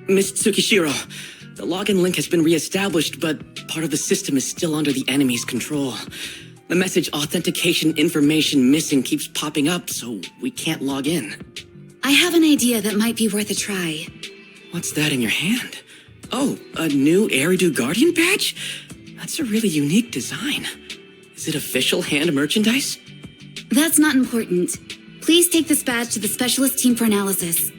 Miss Tsukishiro, the login link has been re-established, but part of the system is still under the enemy's control. The message authentication information missing keeps popping up, so we can't log in. I have an idea that might be worth a try. What's that in your hand? Oh, a new Eridu Guardian badge? That's a really unique design. Is it official hand merchandise? That's not important. Please take this badge to the specialist team for analysis.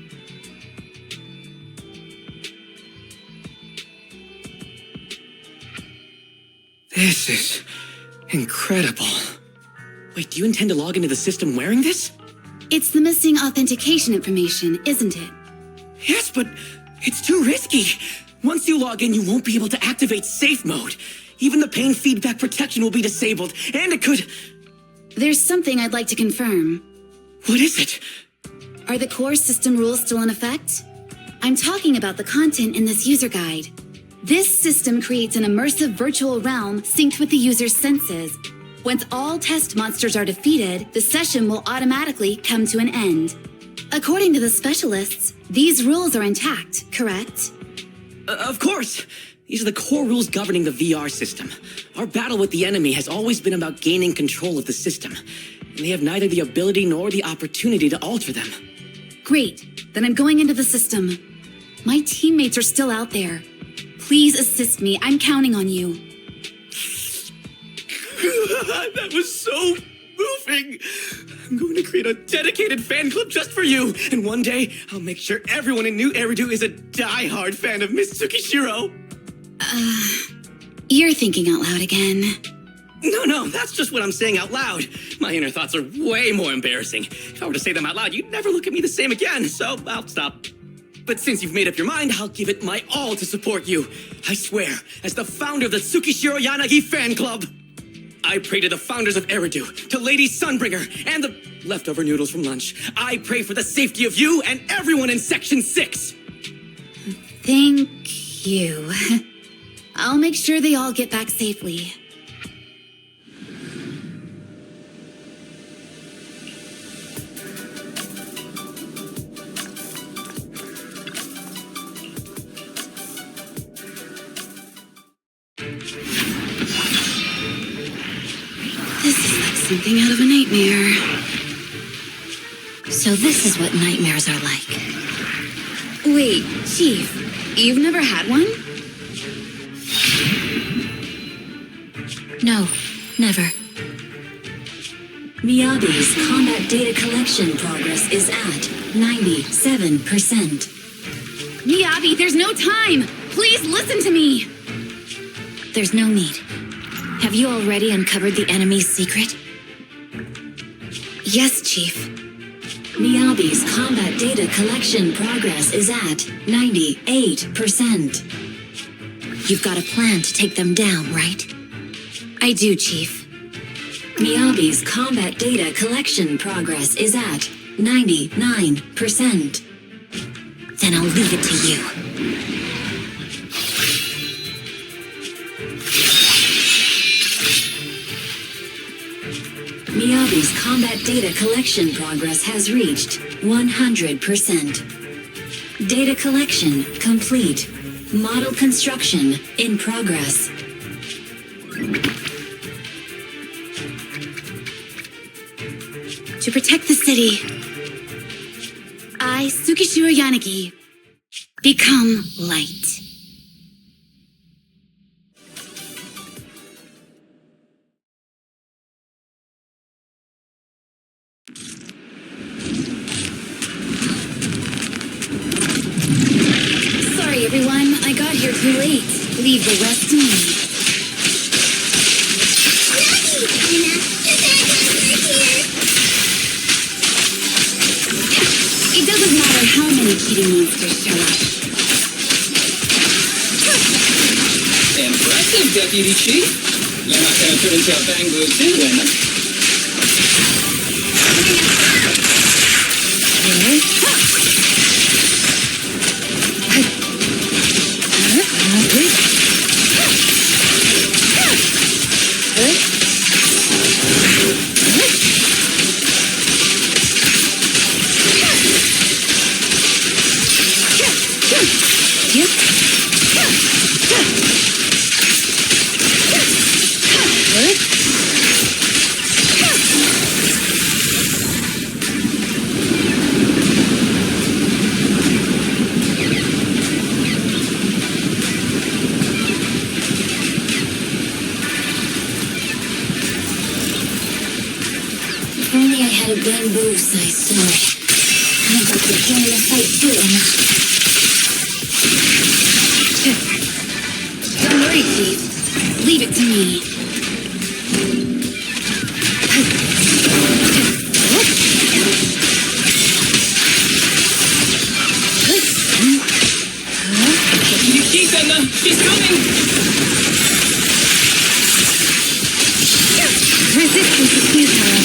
This is incredible. Wait, do you intend to log into the system wearing this? It's the missing authentication information, isn't it? Yes, but it's too risky. Once you log in, you won't be able to activate safe mode. Even the pain feedback protection will be disabled, and it could... There's something I'd like to confirm. What is it? Are the core system rules still in effect? I'm talking about the content in this user guide. This system creates an immersive virtual realm synced with the user's senses. Once all test monsters are defeated, the session will automatically come to an end. According to the specialists, these rules are intact, correct? Of course! These are the core rules governing the VR system. Our battle with the enemy has always been about gaining control of the system, and they have neither the ability nor the opportunity to alter them. Great, then I'm going into the system. My teammates are still out there. Please assist me, I'm counting on you. That was so moving! I'm going to create a dedicated fan club just for you, and one day, I'll make sure everyone in New Eridu is a die-hard fan of Miss Tsukishiro. You're thinking out loud again. No, that's just what I'm saying out loud. My inner thoughts are way more embarrassing. If I were to say them out loud, you'd never look at me the same again, so I'll stop. But since you've made up your mind, I'll give it my all to support you. I swear, as the founder of the Tsukishiro Yanagi fan club, I pray to the founders of Eridu, to Lady Sunbringer, and the leftover noodles from lunch. I pray for the safety of you and everyone in Section 6. Thank you. I'll make sure they all get back safely. This is like something out of a nightmare. So this is what nightmares are like. Wait, Chief, you've never had one? No, never. Miyabi's combat data collection progress is at 97%. Miyabi, there's no time! Please listen to me! There's no need. Have you already uncovered the enemy's secret? Yes, Chief. Miyabi's combat data collection progress is at 98%. You've got a plan to take them down, right? I do, Chief. Miyabi's combat data collection progress is at 99%. Then I'll leave it to you. Miyabi's combat data collection progress has reached 100%. Data collection complete. Model construction in progress. To protect the city, I, Tsukishiro Yanagi, become light. Sorry, everyone. I got here too late. Leave the rest to me. It doesn't matter how many cheating monsters show up. Impressive, Deputy Chief. You're not going to turn into a bangoo too, then? had a bamboo-sized sword. I think I could handle a fight good enough. Don't worry, Chief. Leave it to me. Keep Zenna! She's coming! Resistance is futile.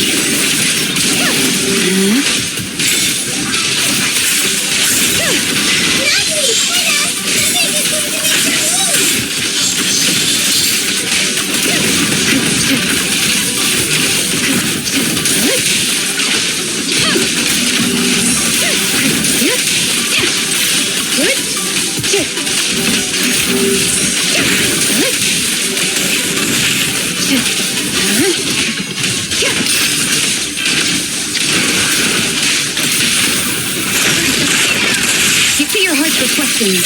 Get to your heart for questions.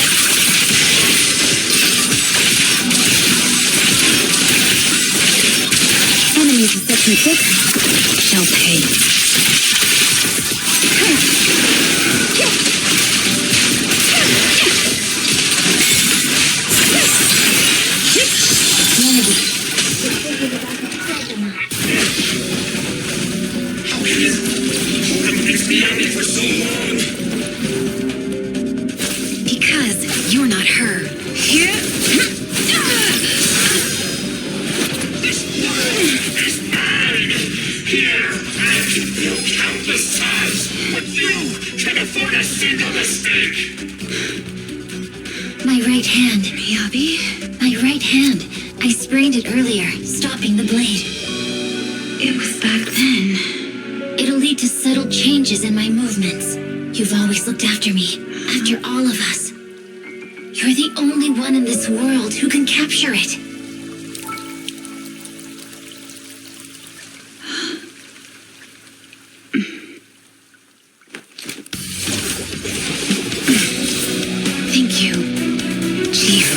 Enemies of Section 6 shall pay. Because you're not her. Here, I can feel countless times, but you can afford a single mistake. My right hand. Miyabi? My right hand. I sprained it earlier, stopping the blade. It was back then. It'll lead to subtle changes in my movements. You've always looked after me, after all of us. You're the only one in this world who can capture it. Thank you, Chief.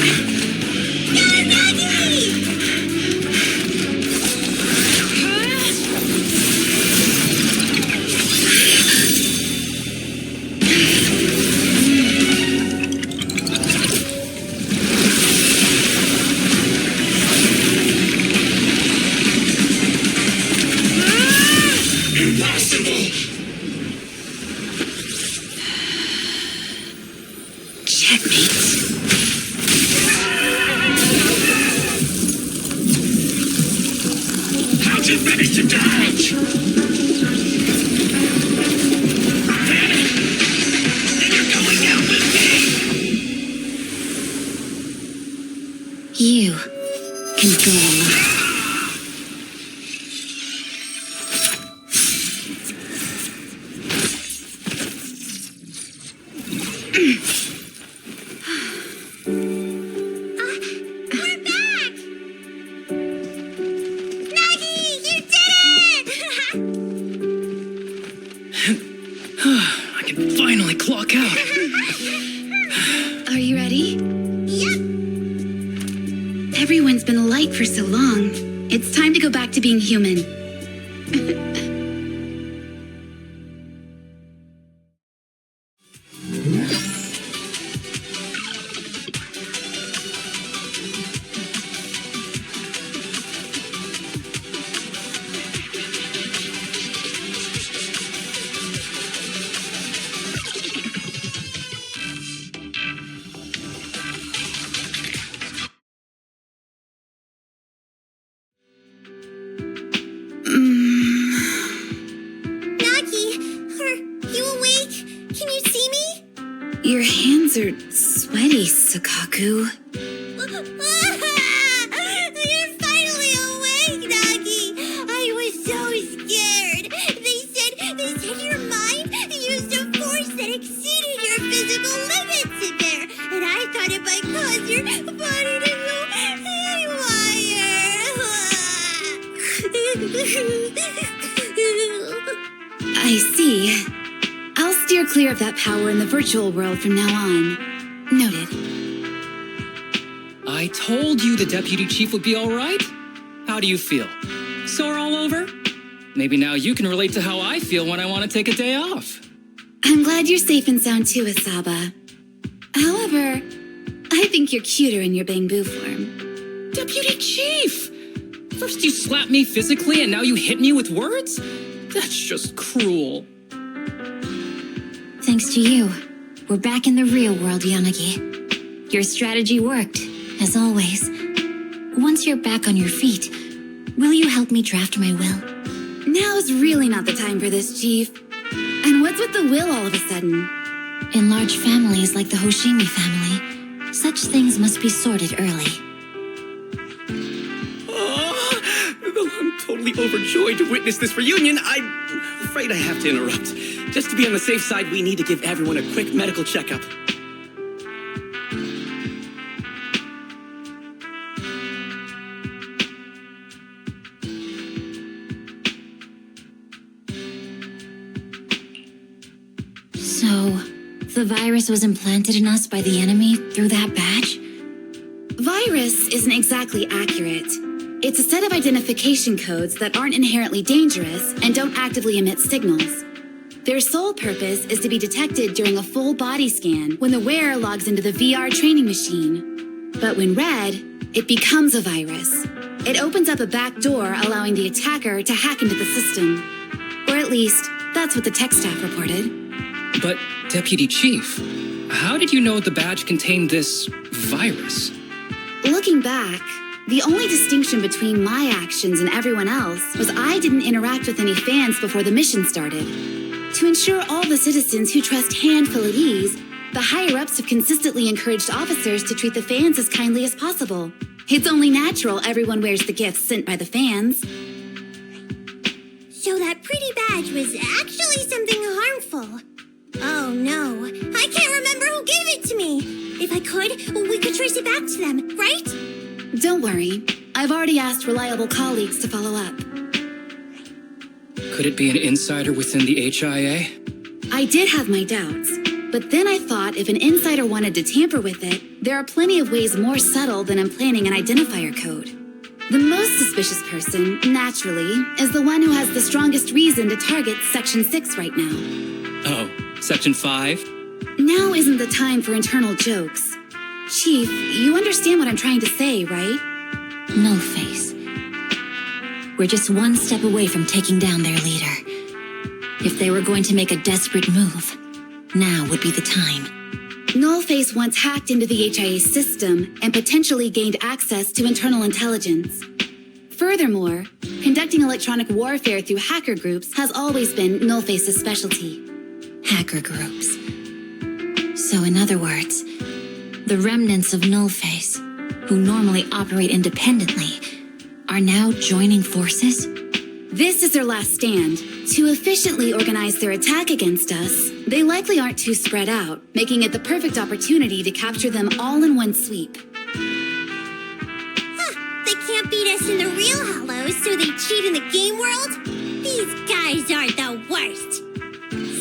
Impossible! Checkmate. How'd you manage to dodge? And you're going out with me! You can go. We're back! Maggie, you did it! I can finally clock out. Are you ready? Yep. Everyone's been light for so long. It's time to go back to being human. Maggie, are you awake? Can you see me? Your hands are sweaty, Sakaku. You're finally awake, Nagi. I was so scared. They said your mind used a force that exceeded your physical limits in there, and I thought it might cause your body to go haywire. I see. I'll steer clear of that power in the virtual world from now on. Noted. I told you the deputy chief would be all right. How do you feel? Sore all over? maybe now you can relate to how I feel when I want to take a day off. I'm glad you're safe and sound too, Asaba. However, I think you're cuter in your Bangbu form. Deputy Chief! First you slap me physically and now you hit me with words? That's just cruel. Thanks to you, we're back in the real world, Yanagi. Your strategy worked, as always. Once you're back on your feet, will you help me draft my will? Now's really not the time for this, Chief. And what's with the will all of a sudden? In large families like the Hoshimi family, such things must be sorted early. Though I'm totally overjoyed to witness this reunion, I'm afraid I have to interrupt. Just to be on the safe side, we need to give everyone a quick medical checkup. So, the virus was implanted in us by the enemy through that badge? Virus isn't exactly accurate. It's a set of identification codes that aren't inherently dangerous and don't actively emit signals. Their sole purpose is to be detected during a full body scan when the wearer logs into the VR training machine. But when read, it becomes a virus. It opens up a back door allowing the attacker to hack into the system. Or at least, that's what the tech staff reported. But, Deputy Chief, how did you know the badge contained this virus? Looking back, the only distinction between my actions and everyone else was I didn't interact with any fans before the mission started. To ensure all the citizens who trust hand feel at ease, the higher-ups have consistently encouraged officers to treat the fans as kindly as possible. It's only natural everyone wears the gifts sent by the fans. So that pretty badge was actually something harmful. Oh no, I can't remember who gave it to me. If I could, we could trace it back to them, right? Don't worry. I've already asked reliable colleagues to follow up. Could it be an insider within the HIA? I did have my doubts, but then I thought if an insider wanted to tamper with it, there are plenty of ways more subtle than implanting an identifier code. The most suspicious person, naturally, is the one who has the strongest reason to target Section 6 right now. Oh, Section 5? Now isn't the time for internal jokes. Chief, you understand what I'm trying to say, right? No face. We're just one step away from taking down their leader. If they were going to make a desperate move, now would be the time. Nullface once hacked into the HIA system and potentially gained access to internal intelligence. Furthermore, conducting electronic warfare through hacker groups has always been Nullface's specialty. Hacker groups. So in other words, the remnants of Nullface, who normally operate independently, are now joining forces? This is their last stand. To efficiently organize their attack against us, they likely aren't too spread out, making it the perfect opportunity to capture them all in one sweep. Huh, they can't beat us in the real Hollows, so they cheat in the game world? These guys are the worst.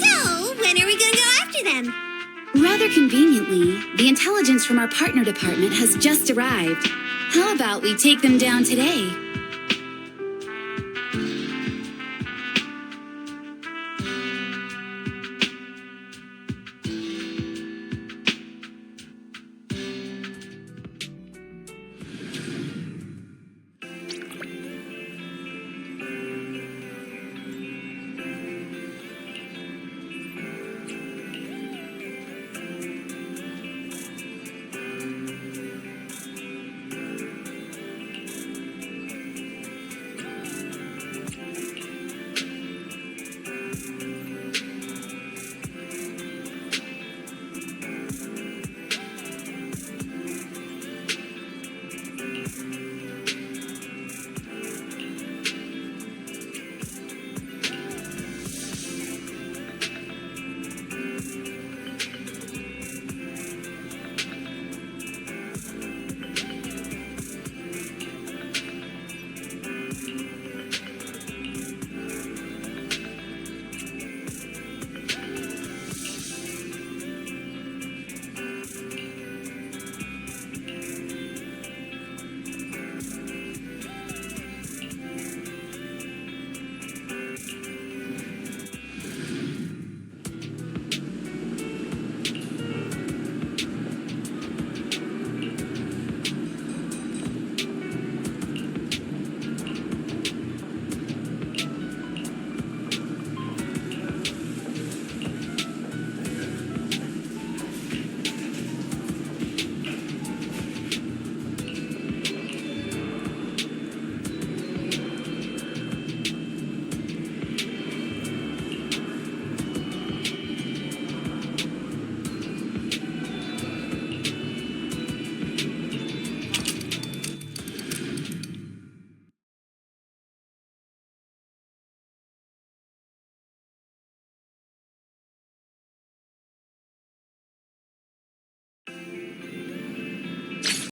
So, when are we gonna go after them? Rather conveniently, the intelligence from our partner department has just arrived. How about we take them down today?